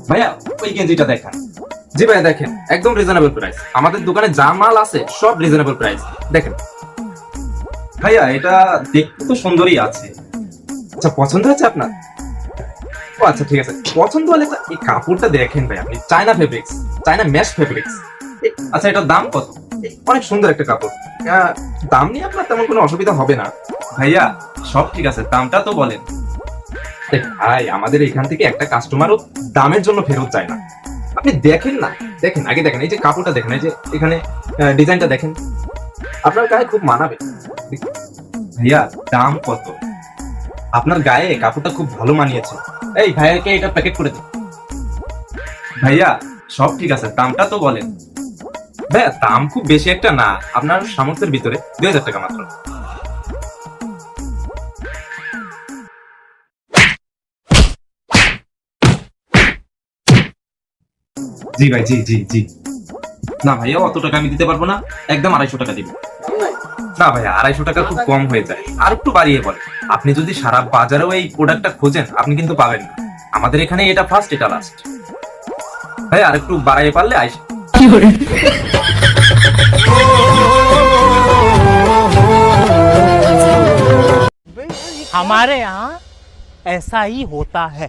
ভাইয়া ওই গেঞ্জিটা দেখেন। জি ভাইয়া দেখেন, একদম রিজনেবল প্রাইস। আমাদের দোকানে যা মাল আছে সব রিজনেবল প্রাইস। দেখেন ভাইয়া, এটা দেখতে তো সুন্দরই আছে। আচ্ছা, পছন্দ হয়েছে আপনার? ও আচ্ছা, ঠিক আছে, পছন্দ হলে এই কাপড়টা দেখেন ভাই, আপনি China fabrics, China mash fabrics. আচ্ছা, এটার দাম কত? অনেক সুন্দর একটা কাপড়। দাম নিয়ে আপনার তেমন কোনো অসুবিধা হবে না ভাইয়া। সব ঠিক আছে, দামটা তো বলেন। ভাই, আমাদের এখান থেকে একটা কাস্টমারও দামের জন্য ফেরত যায় না। আপনি দেখেন না, দেখেন আগে, দেখেন এই যে কাপড়টা দেখেন, এই যে এখানে ডিজাইনটা দেখেন, আপনার গায়ে খুব মানাবে। ভাইয়া, দাম কত? আপনার গায়ে কাপড়টা খুব ভালো মানিয়েছে। এই ভাইয়াকে এটা প্যাকেট করে দিন। ভাইয়া, সব ঠিক আছে, দামটা তো বলেন। ভাইয়া, দাম খুব বেশি একটা না, আপনার সামর্থ্যের ভিতরে 2000 টাকা মাত্র। জি ভাই, জি জি জি। না ভাইয়া, অত টাকা আমি দিতে পারবো না, একদম 250 টাকা দিব। না ভাইয়া, 250 টাকা খুব কম হয়ে যায়, আর একটু বাড়িয়ে বলেন। আপনি যদি সারা বাজারেও এই প্রোডাক্টটা খোঁজেন, আপনি কিন্তু পাবেন না। আমাদের এখানে এটা ফার্স্ট, এটা লাস্ট। ভাই, আর একটু বাড়াইয়ে পারলে আইস। हमारे यहाँ ऐसा ही होता है।